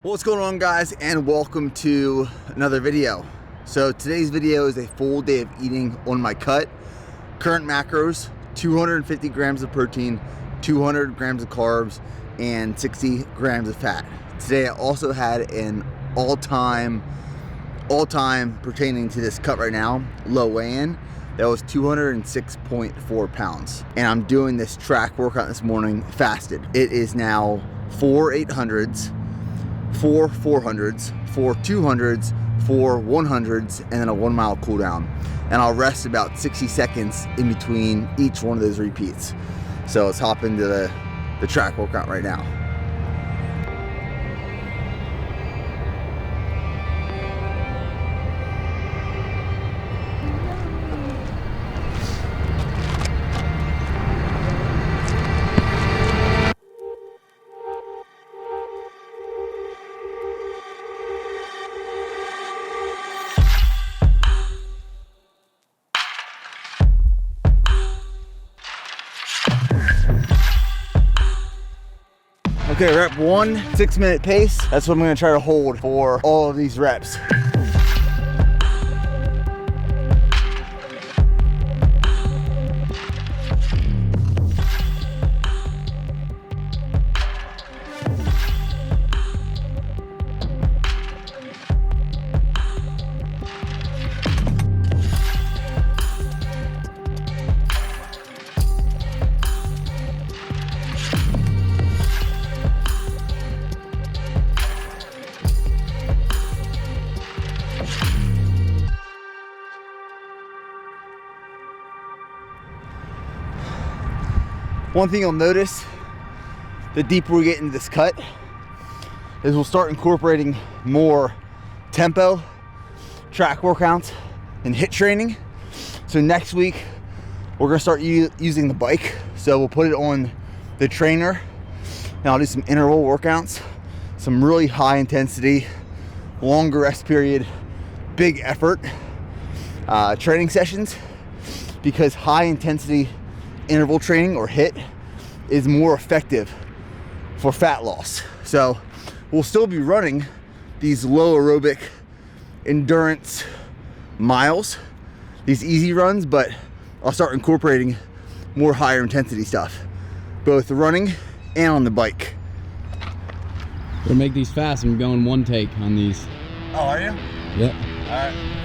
What's going on, guys, and welcome to another video. So today's video is a full day of eating on my cut. Current macros: 250 grams of protein, 200 grams of carbs, and 60 grams of fat. Today I also had an all-time pertaining to this cut right now, low weigh-in. That was 206.4 pounds. And I'm doing this track workout this morning fasted. It is now 4 800s, 4 400s, 4 200s, 4 100s, and then a 1 mile cool down. And I'll rest about 60 seconds in between each one of those repeats. So let's hop into the track workout right now. Okay, rep 1, 6-minute pace. That's what I'm gonna try to hold for all of these reps. One thing you'll notice, the deeper we get into this cut, is we'll start incorporating more tempo, track workouts, and HIIT training. So next week, we're gonna start using the bike. So we'll put it on the trainer, and I'll do some interval workouts, some really high intensity, longer rest period, big effort training sessions, because high intensity interval training, or HIIT, is more effective for fat loss. So we'll still be running these low aerobic endurance miles, these easy runs, but I'll start incorporating more higher intensity stuff, both running and on the bike. We'll make these fast. I'm going one take on these. Oh, are you? Yep. All right.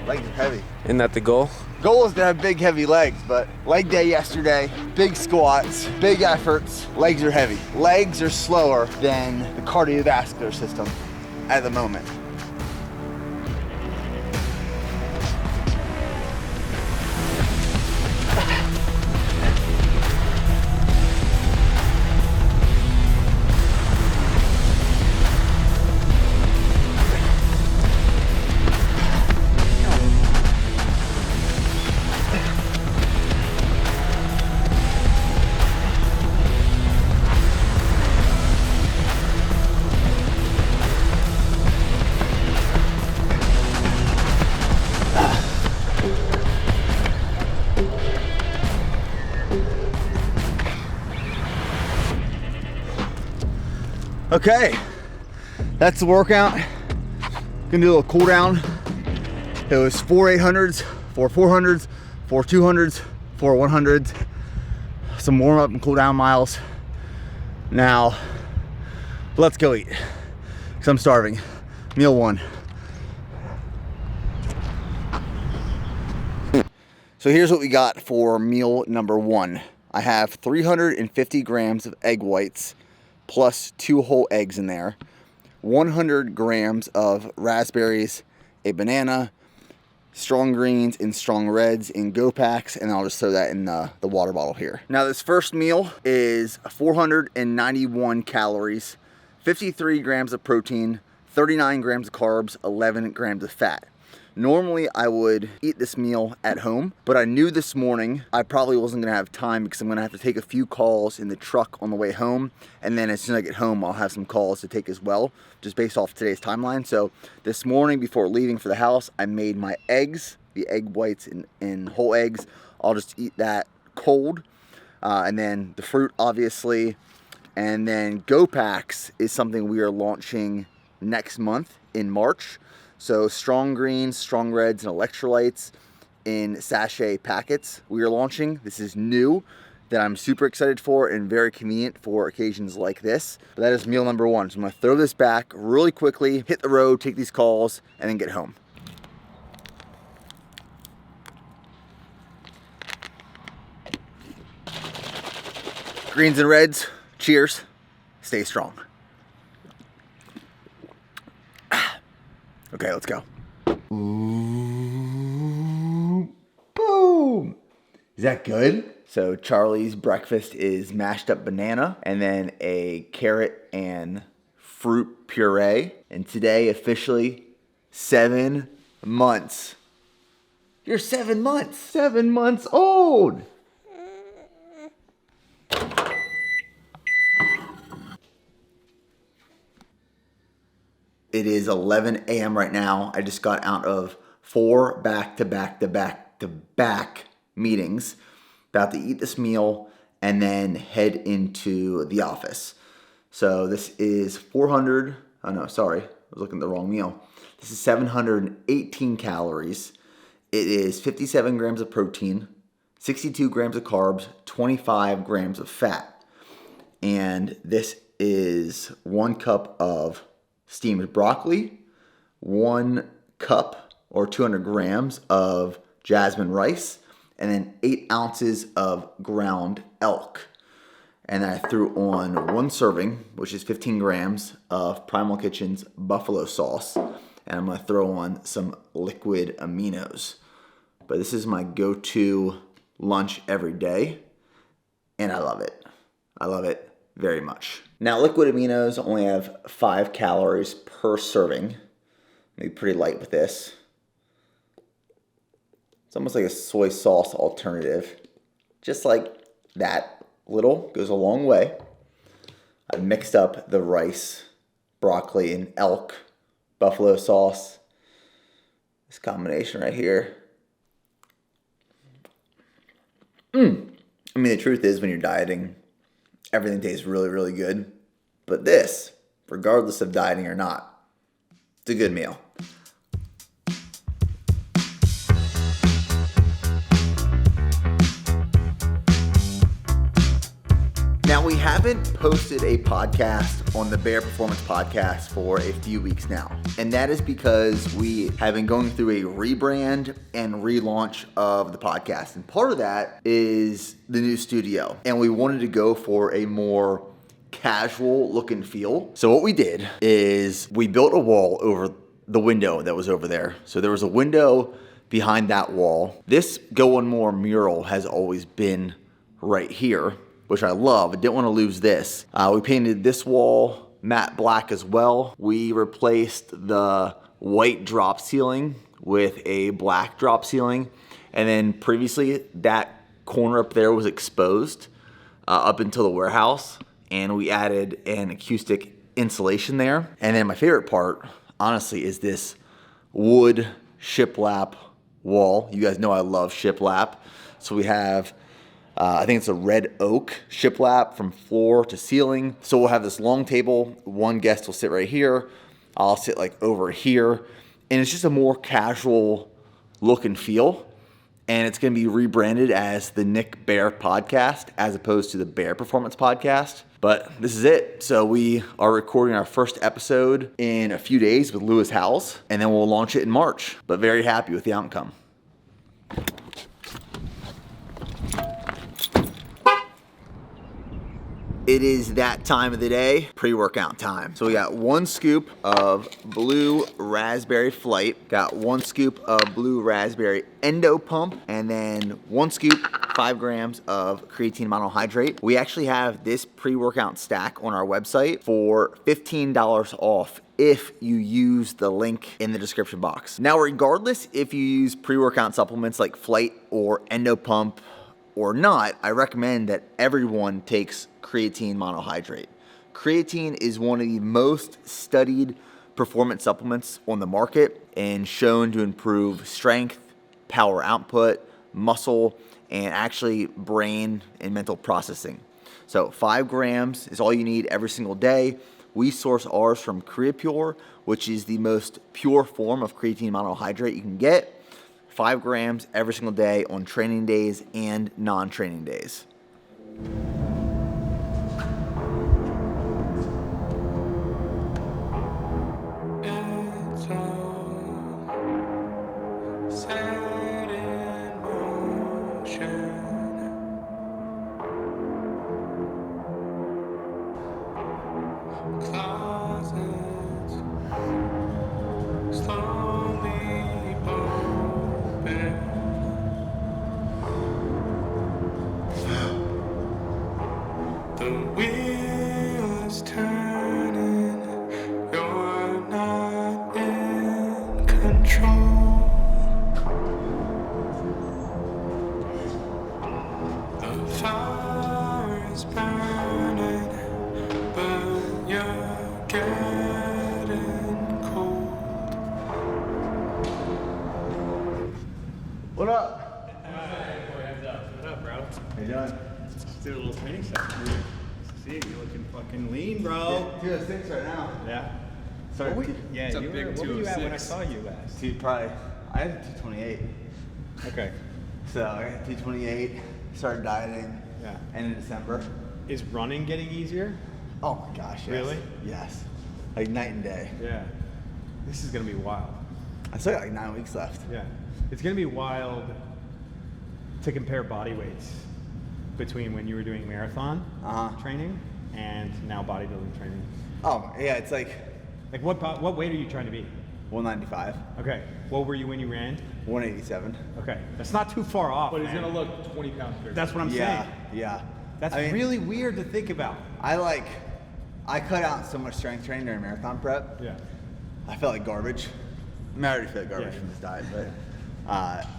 Legs are heavy. Isn't that the goal? Goal is to have big, heavy legs, but leg day yesterday, big squats, big efforts, legs are heavy. Legs are slower than the cardiovascular system at the moment. Okay, that's the workout. Gonna do a little cool down. It was 4 800s, 4 400s, 4 200s, 4 100s, some warm up and cool down miles. Now, let's go eat, because I'm starving. Meal one. So here's what we got for meal number one. I have 350 grams of egg whites, plus 2 whole eggs in there, 100 grams of raspberries, a banana, strong greens and strong reds in go packs, and I'll just throw that in the water bottle here. Now this first meal is 491 calories, 53 grams of protein, 39 grams of carbs, 11 grams of fat. Normally I would eat this meal at home, but I knew this morning I probably wasn't gonna have time because I'm gonna have to take a few calls in the truck on the way home, and then as soon as I get home I'll have some calls to take as well, just based off today's timeline. So this morning before leaving for the house, I made my eggs, the egg whites and whole eggs. I'll just eat that cold, and then the fruit obviously, and then Go Packs is something we are launching next month in March. So strong greens, strong reds, and electrolytes in sachet packets we are launching. This is new that I'm super excited for and very convenient for occasions like this. But that is meal number one. So I'm gonna throw this back really quickly, hit the road, take these calls, and then get home. Greens and reds, cheers, stay strong. Okay, let's go. Ooh, boom. Is that good? So Charlie's breakfast is mashed up banana and then a carrot and fruit puree. And today officially 7 months. You're 7 months. 7 months old. It is 11 a.m. right now. I just got out of 4 back-to-back meetings. About to eat this meal and then head into the office. So this is 400, oh no, sorry, I was looking at the wrong meal. This is 718 calories. It is 57 grams of protein, 62 grams of carbs, 25 grams of fat. And this is 1 cup of steamed broccoli, 1 cup or 200 grams of jasmine rice, and then 8 ounces of ground elk. And then I threw on 1 serving, which is 15 grams of Primal Kitchen's buffalo sauce. And I'm gonna throw on some liquid aminos. But this is my go-to lunch every day, and I love it. I love it very much. Now, liquid aminos only have 5 calories per serving. Maybe pretty light with this. It's almost like a soy sauce alternative. Just like that little goes a long way. I mixed up the rice, broccoli, and elk buffalo sauce. This combination right here. I mean, the truth is when you're dieting, everything tastes really, really good. But this, regardless of dieting or not, it's a good meal. Now, we haven't posted a podcast on the Bear Performance Podcast for a few weeks now. And that is because we have been going through a rebrand and relaunch of the podcast. And part of that is the new studio. And we wanted to go for a more casual look and feel. So what we did is we built a wall over the window that was over there. So there was a window behind that wall. This Go One More mural has always been right here, which I love. I didn't want to lose this. We painted this wall matte black as well. We replaced the white drop ceiling with a black drop ceiling. And then previously that corner up there was exposed up until the warehouse. And we added an acoustic insulation there. And then my favorite part, honestly, is this wood shiplap wall. You guys know I love shiplap. So we have I think it's a red oak shiplap from floor to ceiling. So we'll have this long table. One guest will sit right here. I'll sit like over here. And it's just a more casual look and feel. And it's going to be rebranded as the Nick Bear Podcast as opposed to the Bear Performance Podcast. But this is it. So we are recording our first episode in a few days with Lewis Howells, and then we'll launch it in March. But very happy with the outcome. It is that time of the day, pre-workout time. So we got 1 scoop of blue raspberry flight, got 1 scoop of blue raspberry endo pump, and then 1 scoop, 5 grams of creatine monohydrate. We actually have this pre-workout stack on our website for $15 off if you use the link in the description box. Now, regardless if you use pre-workout supplements like flight or endo pump or not, I recommend that everyone takes creatine monohydrate. Creatine is one of the most studied performance supplements on the market and shown to improve strength, power output, muscle, and actually brain and mental processing. So 5 grams is all you need every single day. We source ours from CreaPure, which is the most pure form of creatine monohydrate you can get. 5 grams every single day on training days and non-training days. What up? What up, bro? How you doing? Let's do a little training session. See, you're looking fucking lean, bro. 206 right now. Yeah. Sorry. Yeah, It's a you big were, what were you at when I 206. saw you last? I had 228. Okay. So I got 228, started dieting, Yeah. end of December. Is running getting easier? Oh my gosh, yes. Really? Yes. Like night and day. Yeah. This is gonna be wild. I still got like 9 weeks left. Yeah. It's gonna be wild to compare body weights between when you were doing marathon training and now bodybuilding training. Oh, yeah, it's like Like what weight are you trying to be? 195, Okay. What were you when you ran? 187. Okay. That's not too far off. But he's man. gonna look 20 pounds bigger. That's what I'm Yeah, saying. yeah. That's I mean, really weird to think about. I cut out so much strength training during marathon prep. Yeah. I felt like garbage. I mean, I already feel like garbage Yeah. from this diet, but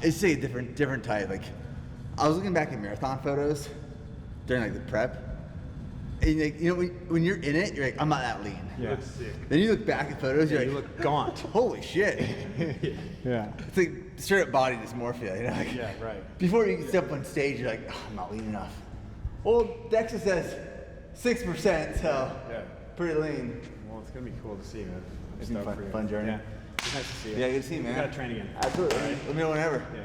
it's a different type. Like, I was looking back at marathon photos during like the prep, and like, you know, when you're in it, you're like, I'm not that lean. Yeah. Then you look back at photos, you're You like, look gaunt. holy shit. Yeah. It's like straight up body dysmorphia, you know? Like, Yeah, right. Before you step on stage, you're like, oh, I'm not lean enough. Well, DEXA says 6%, so Yeah. pretty lean. Well, it's gonna be cool to see, man. It's been Stoked fun- for you. fun journey. Yeah. It's nice to see you. Yeah, good to see you, man. We gotta train again. Absolutely. Let me know whenever. Yeah.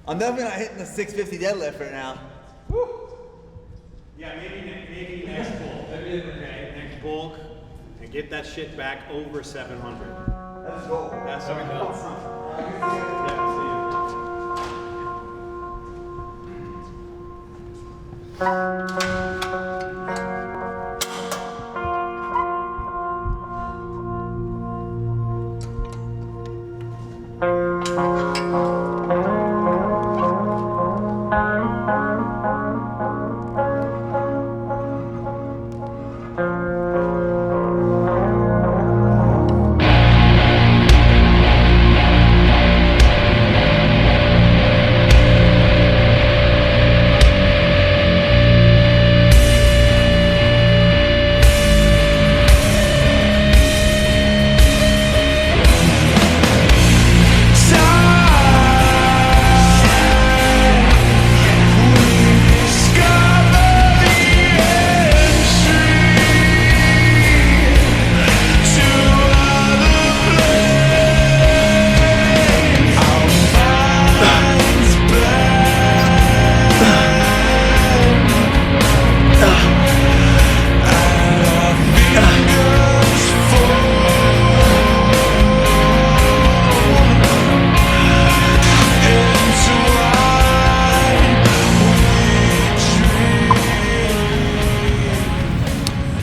I'm definitely not hitting the 650 deadlift right now. Yeah, maybe next bulk. Okay, next bulk, and get that shit back over 700. Let's go. That's what it does. Yeah, see you.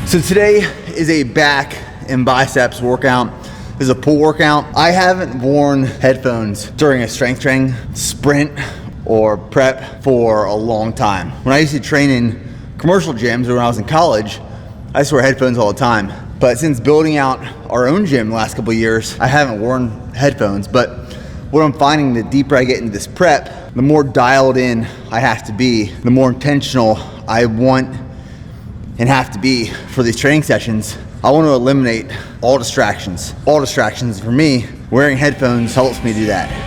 So today is a back and biceps workout. This is a pull workout. I haven't worn headphones during a strength training, sprint, or prep for a long time. When I used to train in commercial gyms or when I was in college, I used to wear headphones all the time. But since building out our own gym the last couple of years, I haven't worn headphones. But what I'm finding, the deeper I get into this prep, the more dialed in I have to be, the more intentional I want and have to be for these training sessions. I want to eliminate all distractions. All distractions. For me, wearing headphones helps me do that.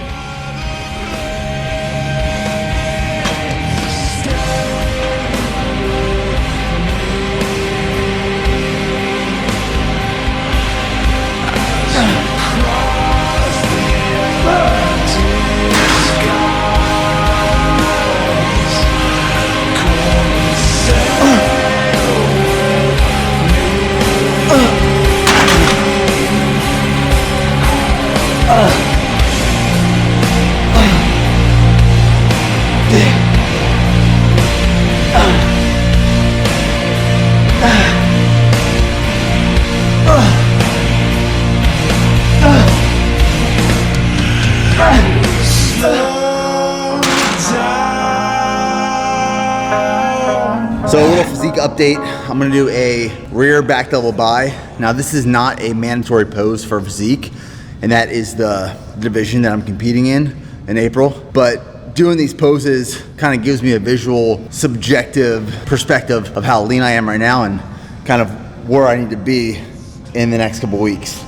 So a little physique update. I'm gonna do a rear back double bi. Now this is not a mandatory pose for physique, and that is the division that I'm competing in April. But doing these poses kind of gives me a visual, subjective perspective of how lean I am right now and kind of where I need to be in the next couple weeks.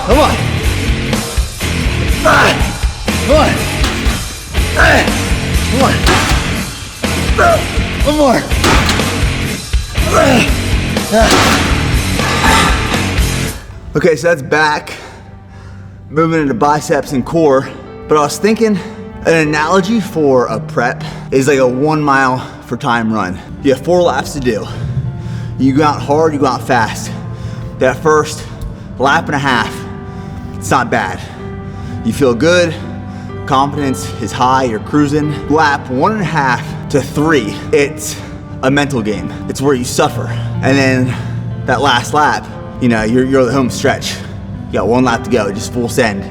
Come on. Come on. Come on. One more. Okay, so that's back. Moving into biceps and core. But I was thinking an analogy for a prep is like a 1 mile for time run. You have 4 laps to do. You go out hard, you go out fast. That first lap and a half, it's not bad. You feel good, confidence is high, you're cruising. Lap 1.5 to 3, it's a mental game. It's where you suffer. And then that last lap, you know, you're the home stretch. You got 1 lap to go, just full send.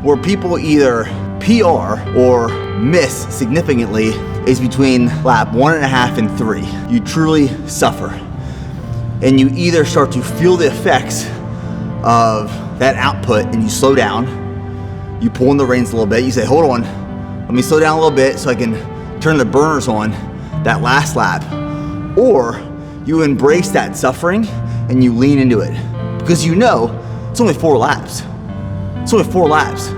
Where people either PR or miss significantly is between lap 1.5 and 3. You truly suffer. And you either start to feel the effects of that output and you slow down, you pull in the reins a little bit, you say, hold on, let me slow down a little bit so I can turn the burners on that last lap. Or you embrace that suffering and you lean into it. Because you know, it's only 4 laps. It's only 4 laps.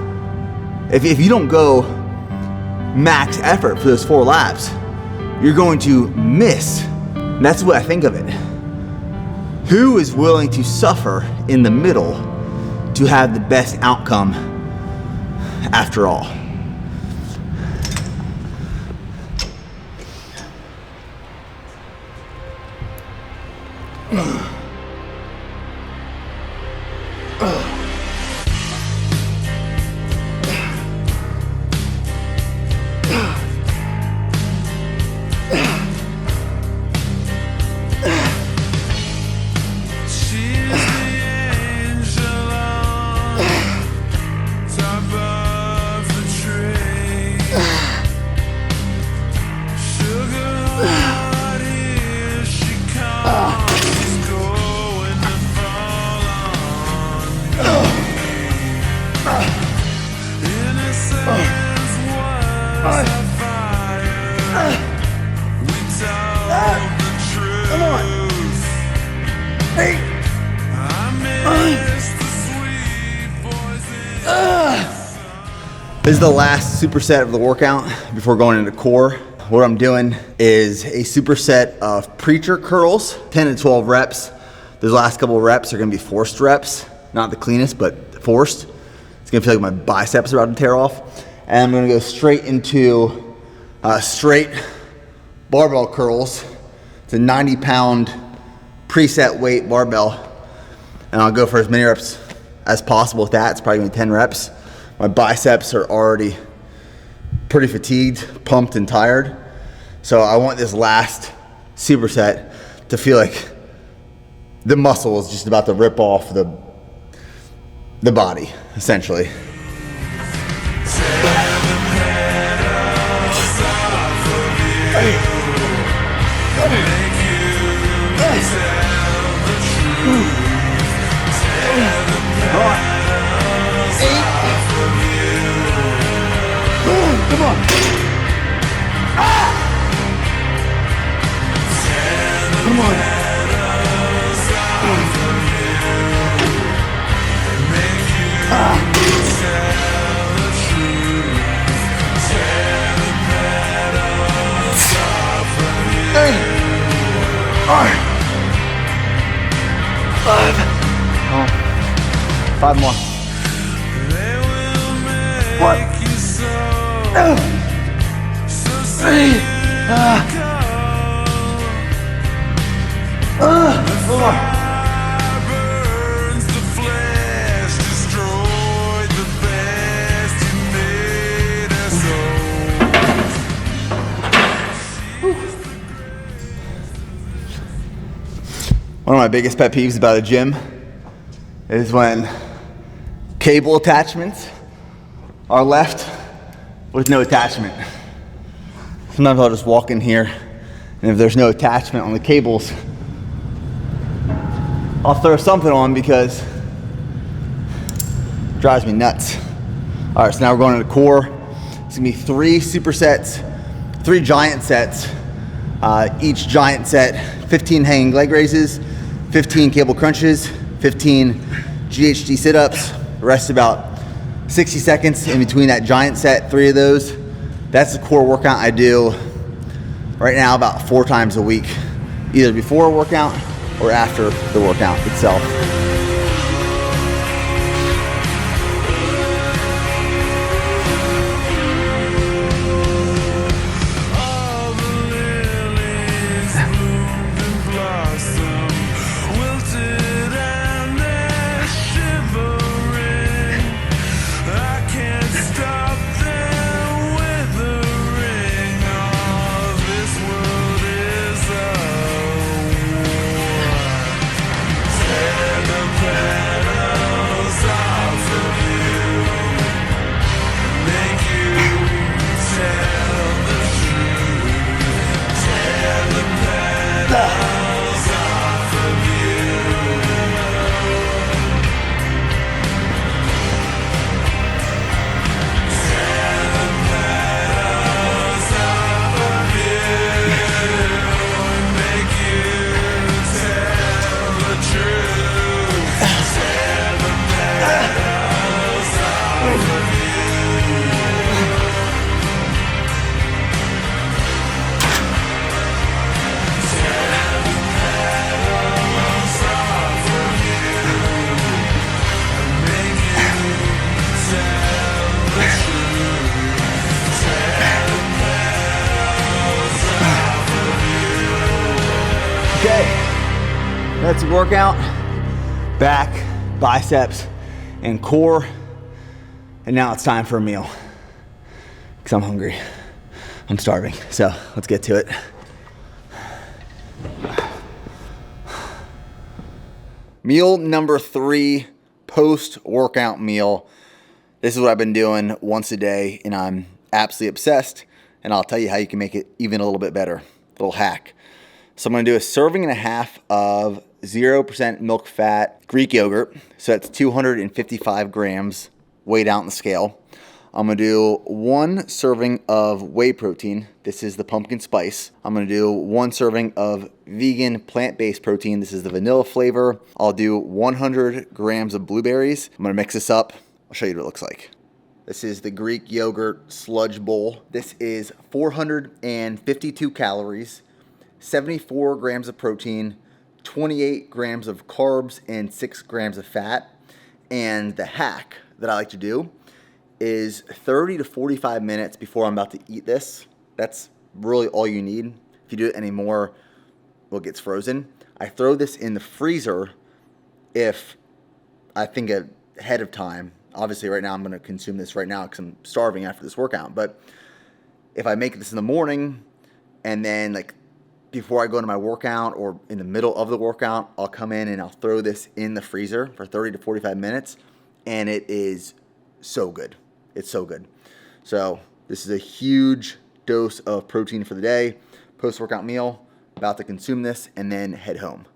If you don't go max effort for those 4 laps, you're going to miss. And that's the way I think of it. Who is willing to suffer in the middle to have the best outcome after all? This is the last superset of the workout before going into core. What I'm doing is a superset of preacher curls, 10 to 12 reps. Those last couple of reps are gonna be forced reps, not the cleanest, but forced. It's gonna feel like my biceps are about to tear off. And I'm gonna go straight into straight barbell curls. It's a 90-pound preset weight barbell. And I'll go for as many reps as possible with that. It's probably gonna be 10 reps. My biceps are already pretty fatigued, pumped, and tired. So I want this last superset to feel like the muscle is just about to rip off the body, essentially. Come on. Come on. Five more. What? One of my biggest pet peeves about a gym is when cable attachments are left with no attachment. Sometimes I'll just walk in here, and if there's no attachment on the cables, I'll throw something on because it drives me nuts. All right, so now we're going into core. It's gonna be 3 supersets, 3 giant sets. Each giant set, 15 hanging leg raises, 15 cable crunches, 15 GHD sit-ups. The rest about 60 seconds in between that giant set, 3 of those. That's the core workout I do right now about 4 times a week, either before a workout or after the workout itself. Okay, that's a workout. Back, biceps, and core. And now it's time for a meal. Because I'm hungry. I'm starving. So let's get to it. Meal number 3, post-workout meal. This is what I've been doing once a day, and I'm absolutely obsessed. And I'll tell you how you can make it even a little bit better. Little hack. So I'm going to do a serving and a half of 0% milk fat Greek yogurt. So that's 255 grams weighed out on the scale. I'm going to do 1 serving of whey protein. This is the pumpkin spice. I'm going to do 1 serving of vegan plant-based protein. This is the vanilla flavor. I'll do 100 grams of blueberries. I'm going to mix this up. I'll show you what it looks like. This is the Greek yogurt sludge bowl. This is 452 calories, 74 grams of protein, 28 grams of carbs, and 6 grams of fat. And the hack that I like to do is 30 to 45 minutes before I'm about to eat this. That's really all you need. If you do it anymore, well, it gets frozen. I throw this in the freezer if I think ahead of time. Obviously, right now I'm going to consume this right now because I'm starving after this workout. But if I make this in the morning and then like before I go into my workout or in the middle of the workout, I'll come in and I'll throw this in the freezer for 30 to 45 minutes. And it is so good. It's so good. So this is a huge dose of protein for the day. Post-workout meal. About to consume this and then head home.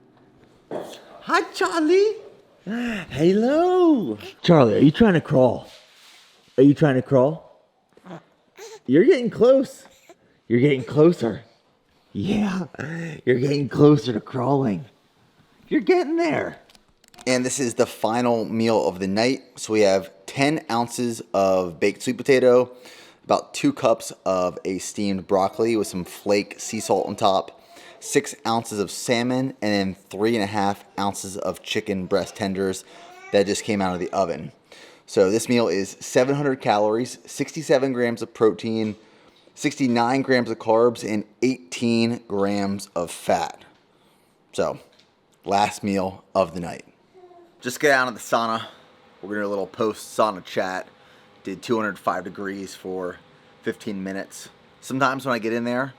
Hi, Charlie. Hello. Charlie, are you trying to crawl? Are you trying to crawl? You're getting close. You're getting closer. Yeah, you're getting closer to crawling. You're getting there. And this is the final meal of the night. So we have 10 ounces of baked sweet potato, about 2 cups of a steamed broccoli with some flake sea salt on top, 6 ounces of salmon, and then 3.5 ounces of chicken breast tenders that just came out of the oven. So this meal is 700 calories, 67 grams of protein, 69 grams of carbs, and 18 grams of fat. So, last meal of the night. Just got out of the sauna. We're going to do a little post-sauna chat. Did 205 degrees for 15 minutes. Sometimes when I get in there,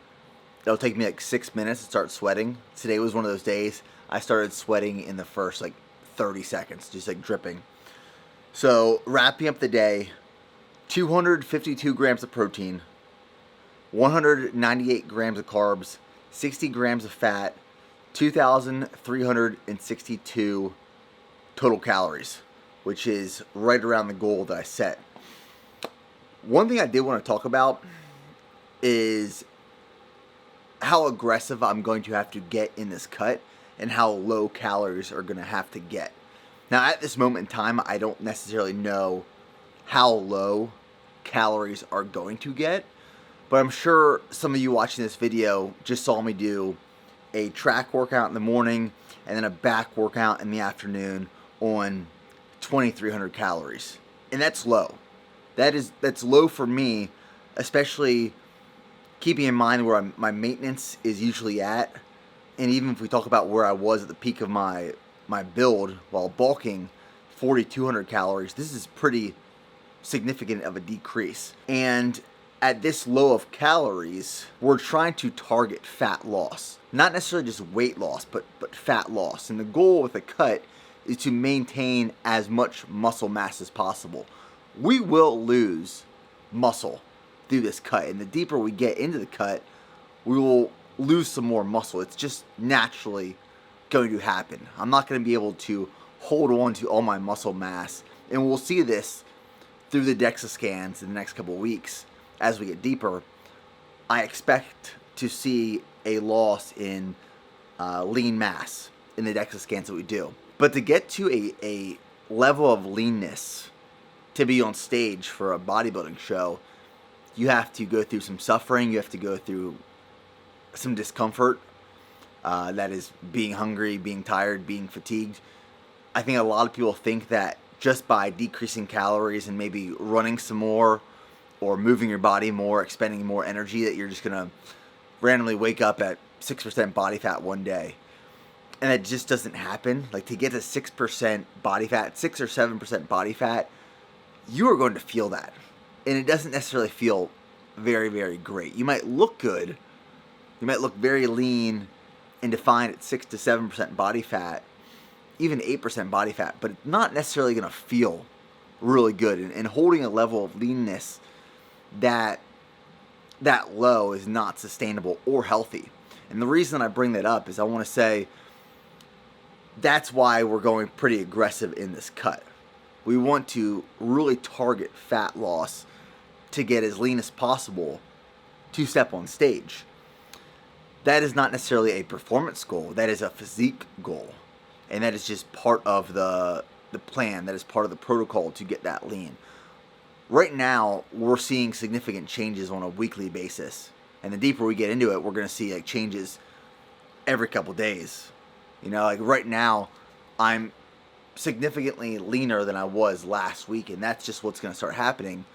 it'll take me like 6 minutes to start sweating. Today was one of those days I started sweating in the first like 30 seconds, just like dripping. So, wrapping up the day, 252 grams of protein, 198 grams of carbs, 60 grams of fat, 2,362 total calories, which is right around the goal that I set. One thing I did want to talk about is how aggressive I'm going to have to get in this cut and how low calories are going to have to get. Now, at this moment in time, I don't necessarily know how low calories are going to get, but I'm sure some of you watching this video just saw me do a track workout in the morning and then a back workout in the afternoon on 2,300 calories. And that's low. That's low for me, especially keeping in mind where my maintenance is usually at. And even if we talk about where I was at the peak of my build while bulking, 4,200 calories, this is pretty significant of a decrease. And at this low of calories, we're trying to target fat loss. Not necessarily just weight loss, but fat loss. And the goal with a cut is to maintain as much muscle mass as possible. We will lose muscle through this cut. And the deeper we get into the cut, we will lose some more muscle. It's just naturally going to happen. I'm not going to be able to hold on to all my muscle mass. And we'll see this through the DEXA scans in the next couple of weeks. As we get deeper, I expect to see a loss in lean mass in the DEXA scans that we do. But to get to a level of leanness to be on stage for a bodybuilding show, you have to go through some suffering. You have to go through some discomfort. That is being hungry, being tired, being fatigued. I think a lot of people think that just by decreasing calories and maybe running some more or moving your body more, expending more energy, that you're just going to randomly wake up at 6% body fat one day. and that just doesn't happen. Like, to get to 6% body fat, 6 or 7% body fat, you are going to feel that. And it doesn't necessarily feel very, very great. You might look good. You might look very lean and defined at 6 to 7% body fat, even 8% body fat, but it's not necessarily going to feel really good. And holding a level of leanness that low is not sustainable or healthy. And the reason I bring that up is I want to say that's why we're going pretty aggressive in this cut. We want to really target fat loss to get as lean as possible to step on stage. That is not necessarily a performance goal. That is a physique goal. And that is just part of the plan. That is part of the protocol to get that lean. Right now, we're seeing significant changes on a weekly basis. And the deeper we get into it, we're going to see like changes every couple days. You know, like right now, I'm significantly leaner than I was last week. And that's just what's going to start happening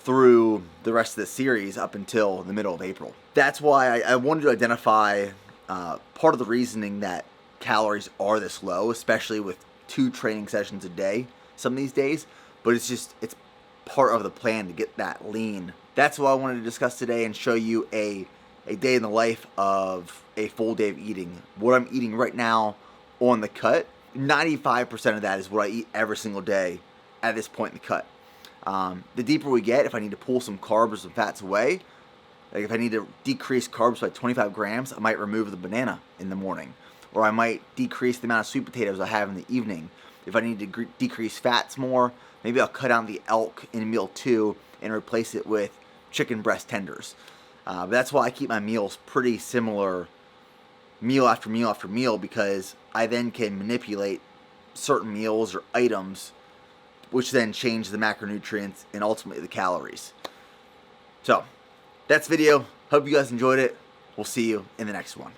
through the rest of the series up until the middle of April. That's why I wanted to identify part of the reasoning that calories are this low, especially with 2 training sessions a day some of these days. But it's part of the plan to get that lean. That's what I wanted to discuss today and show you a day in the life of a full day of eating. What I'm eating right now on the cut, 95% of that is what I eat every single day at this point in the cut. The deeper we get, if I need to pull some carbs or some fats away, like if I need to decrease carbs by 25 grams, I might remove the banana in the morning. Or I might decrease the amount of sweet potatoes I have in the evening. If I need to decrease fats more, maybe I'll cut out the elk in meal 2 and replace it with chicken breast tenders. But that's why I keep my meals pretty similar meal after meal after meal, because I then can manipulate certain meals or items which then change the macronutrients and ultimately the calories. So, that's the video. Hope you guys enjoyed it. We'll see you in the next one.